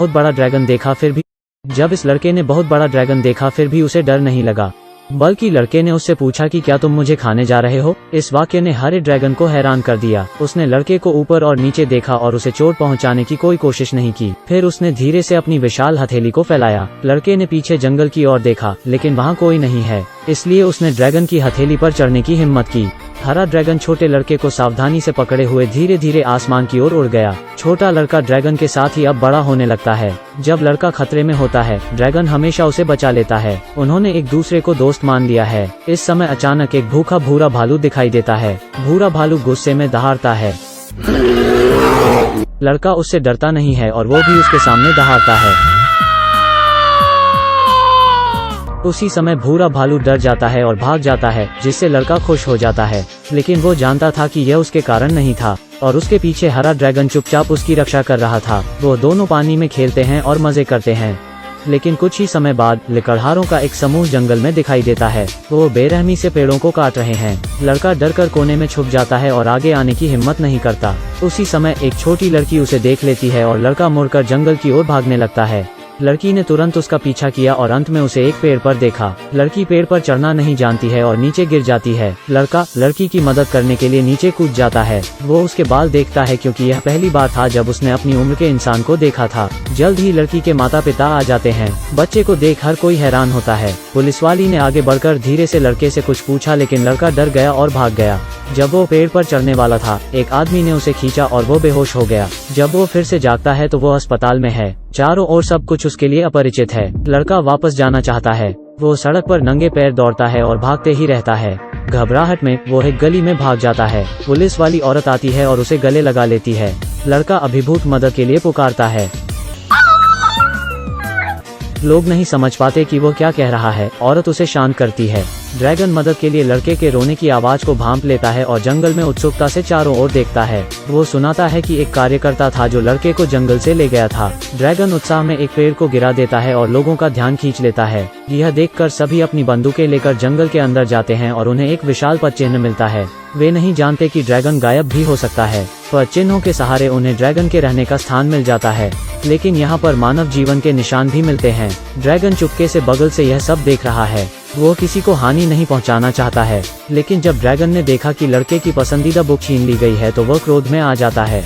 बहुत बड़ा ड्रैगन देखा फिर भी जब इस लड़के ने बहुत बड़ा ड्रैगन देखा फिर भी उसे डर नहीं लगा, बल्कि लड़के ने उससे पूछा कि क्या तुम मुझे खाने जा रहे हो। इस वाक्य ने हरे ड्रैगन को हैरान कर दिया। उसने लड़के को ऊपर और नीचे देखा और उसे चोट पहुंचाने की कोई कोशिश नहीं की। फिर उसने धीरे से अपनी विशाल हथेली को फैलाया। लड़के ने पीछे जंगल की ओर देखा, लेकिन वहाँ कोई नहीं है, इसलिए उसने ड्रैगन की हथेली पर चढ़ने की हिम्मत की। हरा ड्रैगन छोटे लड़के को सावधानी से पकड़े हुए धीरे धीरे आसमान की ओर उड़ गया। छोटा लड़का ड्रैगन के साथ ही अब बड़ा होने लगता है। जब लड़का खतरे में होता है, ड्रैगन हमेशा उसे बचा लेता है। उन्होंने एक दूसरे को दोस्त मान लिया है। इस समय अचानक एक भूखा भूरा भालू दिखाई देता है। भूरा भालू गुस्से में दहाड़ता है। लड़का उससे डरता नहीं है और वो भी उसके सामने दहाड़ता है। उसी समय भूरा भालू डर जाता है और भाग जाता है, जिससे लड़का खुश हो जाता है। लेकिन वो जानता था कि यह उसके कारण नहीं था और उसके पीछे हरा ड्रैगन चुपचाप उसकी रक्षा कर रहा था। वो दोनों पानी में खेलते हैं और मजे करते हैं। लेकिन कुछ ही समय बाद लकड़हारों का एक समूह जंगल में दिखाई देता है। वो बेरहमी से पेड़ों को काट रहे हैं। लड़का डरकर कोने में छुप जाता है और आगे आने की हिम्मत नहीं करता। उसी समय एक छोटी लड़की उसे देख लेती है और लड़का मुड़कर जंगल की ओर भागने लगता है। लड़की ने तुरंत उसका पीछा किया और अंत में उसे एक पेड़ पर देखा। लड़की पेड़ पर चढ़ना नहीं जानती है और नीचे गिर जाती है। लड़का लड़की की मदद करने के लिए नीचे कूद जाता है। वो उसके बाल देखता है, क्योंकि यह पहली बार था जब उसने अपनी उम्र के इंसान को देखा था। जल्द ही लड़की के माता पिता आ जाते हैं। बच्चे को देख हर कोई हैरान होता है। पुलिस वाली ने आगे बढ़कर धीरे से लड़के से कुछ पूछा, लेकिन लड़का डर गया और भाग गया। जब वो पेड़ पर चढ़ने वाला था, एक आदमी ने उसे खींचा और वो बेहोश हो गया। जब वो फिर से जागता है तो वो अस्पताल में है। चारों ओर सब कुछ उसके लिए अपरिचित है। लड़का वापस जाना चाहता है। वो सड़क पर नंगे पैर दौड़ता है और भागते ही रहता है। घबराहट में वो एक गली में भाग जाता है। पुलिस वाली औरत आती है और उसे गले लगा लेती है। लड़का अभिभूत मदद के लिए पुकारता है। लोग नहीं समझ पाते कि वो क्या कह रहा है। औरत उसे शांत करती है। ड्रैगन मदद के लिए लड़के के रोने की आवाज को भांप लेता है और जंगल में उत्सुकता से चारों ओर देखता है। वो सुनाता है कि एक कार्यकर्ता था जो लड़के को जंगल से ले गया था। ड्रैगन उत्साह में एक पेड़ को गिरा देता है और लोगों का ध्यान खींच लेता है। यह देखकर सभी अपनी बंदूकें लेकर जंगल के अंदर जाते हैं और उन्हें एक विशाल पदचिन्ह मिलता है। वे नहीं जानते कि ड्रैगन गायब भी हो सकता है। पदचिन्हों के सहारे उन्हें ड्रैगन के रहने का स्थान मिल जाता है, लेकिन यहाँ पर मानव जीवन के निशान भी मिलते हैं। ड्रैगन चुपके से बगल से यह सब देख रहा है। वो किसी को हानि नहीं पहुंचाना चाहता है, लेकिन जब ड्रैगन ने देखा कि लड़के की पसंदीदा बुक छीन ली गई है तो वह क्रोध में आ जाता है।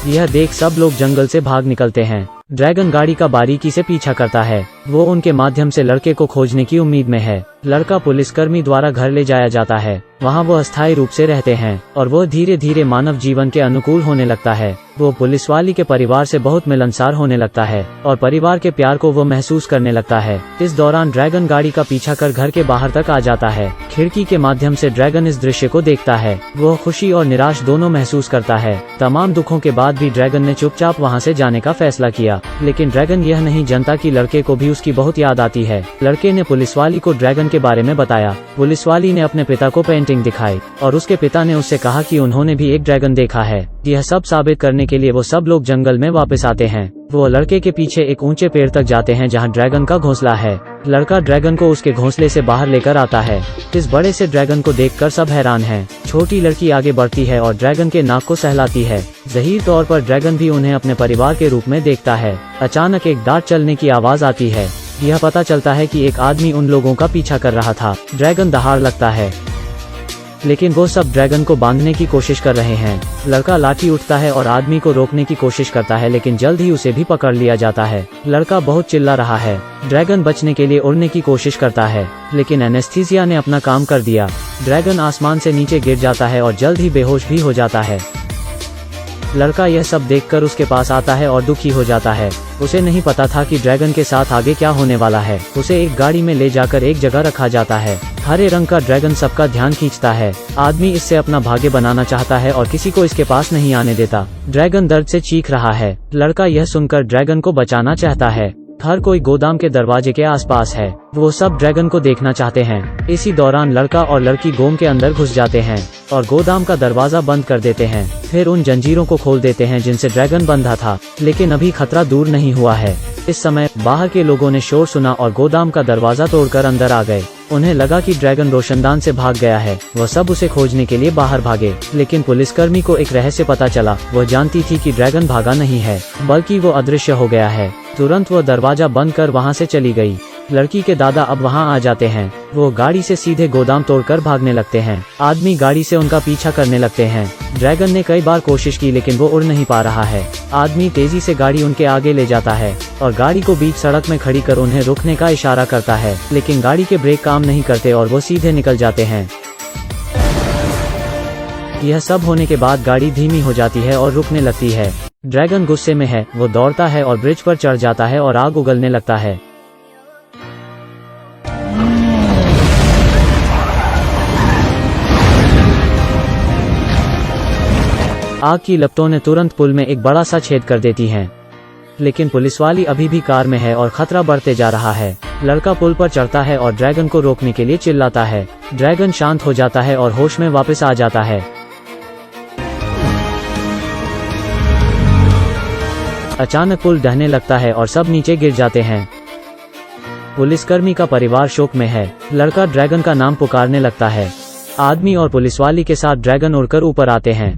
यह देख सब लोग जंगल से भाग निकलते हैं। ड्रैगन गाड़ी का बारीकी से पीछा करता है। वो उनके माध्यम से लड़के को खोजने की उम्मीद में है। लड़का पुलिसकर्मी द्वारा घर ले जाया जाता है। वहाँ वो अस्थायी रूप से रहते हैं और वो धीरे धीरे मानव जीवन के अनुकूल होने लगता है। वो पुलिस वाली के परिवार से बहुत मिलनसार होने लगता है और परिवार के प्यार को वो महसूस करने लगता है। इस दौरान ड्रैगन गाड़ी का पीछा कर घर के बाहर तक आ जाता है। खिड़की के माध्यम से ड्रैगन इस दृश्य को देखता है। वो खुशी और निराश दोनों महसूस करता है। तमाम दुखों के बाद भी ड्रैगन ने चुपचाप वहाँ से जाने का फैसला किया, लेकिन ड्रैगन यह नहीं जानता कि लड़के को भी उसकी बहुत याद आती है। लड़के ने पुलिसवाली को ड्रैगन के बारे में बताया। पुलिसवाली ने अपने पिता को पेंटिंग दिखाई और उसके पिता ने उससे कहा कि उन्होंने भी एक ड्रैगन देखा है। यह सब साबित करने के लिए वो सब लोग जंगल में वापस आते हैं। वो लड़के के पीछे एक ऊंचे पेड़ तक जाते हैं जहां ड्रैगन का घोंसला है। लड़का ड्रैगन को उसके घोंसले से बाहर लेकर आता है। इस बड़े से ड्रैगन को देखकर सब हैरान हैं। छोटी लड़की आगे बढ़ती है और ड्रैगन के नाक को सहलाती है। ज़हीर तौर पर ड्रैगन भी उन्हें अपने परिवार के रूप में देखता है। अचानक एक दांत चलने की आवाज आती है। यह पता चलता है कि एक आदमी उन लोगों का पीछा कर रहा था। ड्रैगन दहाड़ लगता है, लेकिन वो सब ड्रैगन को बांधने की कोशिश कर रहे हैं। लड़का लाठी उठता है और आदमी को रोकने की कोशिश करता है, लेकिन जल्द ही उसे भी पकड़ लिया जाता है। लड़का बहुत चिल्ला रहा है। ड्रैगन बचने के लिए उड़ने की कोशिश करता है, लेकिन एनेस्थीसिया ने अपना काम कर दिया। ड्रैगन आसमान से नीचे गिर जाता है और जल्द ही बेहोश भी हो जाता है। लड़का यह सब देखकर उसके पास आता है और दुखी हो जाता है। उसे नहीं पता था कि ड्रैगन के साथ आगे क्या होने वाला है। उसे एक गाड़ी में ले जाकर एक जगह रखा जाता है। हरे रंग का ड्रैगन सबका ध्यान खींचता है। आदमी इससे अपना भाग्य बनाना चाहता है और किसी को इसके पास नहीं आने देता। ड्रैगन दर्द से चीख रहा है। लड़का यह सुनकर ड्रैगन को बचाना चाहता है। हर कोई गोदाम के दरवाजे के आसपास है। वो सब ड्रैगन को देखना चाहते हैं। इसी दौरान लड़का और लड़की गोम के अंदर घुस जाते हैं और गोदाम का दरवाजा बंद कर देते हैं। फिर उन जंजीरों को खोल देते हैं जिनसे ड्रैगन बंधा था, लेकिन अभी खतरा दूर नहीं हुआ है। इस समय बाहर के लोगों ने शोर सुना और गोदाम का दरवाजा तोड़कर अंदर आ गए। उन्हें लगा कि ड्रैगन रोशनदान से भाग गया है। वह सब उसे खोजने के लिए बाहर भागे, लेकिन पुलिसकर्मी को एक रहस्य पता चला। वह जानती थी कि ड्रैगन भागा नहीं है, बल्कि वो अदृश्य हो गया है। तुरंत वो दरवाजा बंद कर वहाँ से चली गई। लड़की के दादा अब वहाँ आ जाते हैं। वो गाड़ी से सीधे गोदाम तोड़कर भागने लगते हैं। आदमी गाड़ी से उनका पीछा करने लगते हैं। ड्रैगन ने कई बार कोशिश की, लेकिन वो उड़ नहीं पा रहा है। आदमी तेजी से गाड़ी उनके आगे ले जाता है और गाड़ी को बीच सड़क में खड़ी कर उन्हें रुकने का इशारा करता है, लेकिन गाड़ी के ब्रेक काम नहीं करते और वो सीधे निकल जाते हैं। यह सब होने के बाद गाड़ी धीमी हो जाती है और रुकने लगती है। ड्रैगन गुस्से में है। वो दौड़ता है और ब्रिज पर चढ़ जाता है और आग उगलने लगता है। आग की लपटों ने तुरंत पुल में एक बड़ा सा छेद कर देती हैं। लेकिन पुलिस वाली अभी भी कार में है और खतरा बढ़ते जा रहा है। लड़का पुल पर चढ़ता है और ड्रैगन को रोकने के लिए चिल्लाता है। ड्रैगन शांत हो जाता है और होश में वापस आ जाता है। अचानक पुल ढहने लगता है और सब नीचे गिर जाते हैं। पुलिसकर्मी का परिवार शोक में है। लड़का ड्रैगन का नाम पुकारने लगता है। आदमी और पुलिसवाली के साथ ड्रैगन उड़कर ऊपर आते हैं।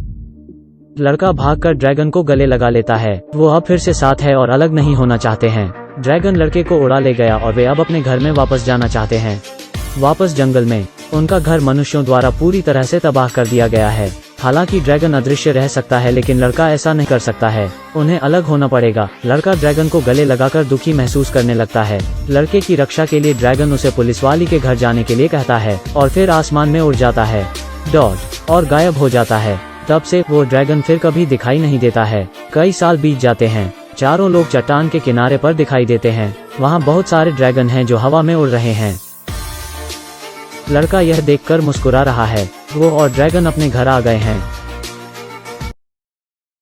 लड़का भागकर ड्रैगन को गले लगा लेता है। वो अब फिर से साथ है और अलग नहीं होना चाहते हैं। ड्रैगन लड़के को उड़ा ले गया और वे अब अपने घर में वापस जाना चाहते हैं। वापस जंगल में उनका घर मनुष्यों द्वारा पूरी तरह से तबाह कर दिया गया है। हालांकि ड्रैगन अदृश्य रह सकता है, लेकिन लड़का ऐसा नहीं कर सकता है। उन्हें अलग होना पड़ेगा। लड़का ड्रैगन को गले लगाकर दुखी महसूस करने लगता है। लड़के की रक्षा के लिए ड्रैगन उसे पुलिसवाली के घर जाने के लिए कहता है और फिर आसमान में उड़ जाता है और गायब हो जाता है। तब से वो ड्रैगन फिर कभी दिखाई नहीं देता है। कई साल बीत जाते हैं। चारों लोग चट्टान के किनारे पर दिखाई देते हैं। वहाँ बहुत सारे ड्रैगन हैं जो हवा में उड़ रहे हैं। लड़का यह देखकर मुस्कुरा रहा है। वो और ड्रैगन अपने घर आ गए हैं।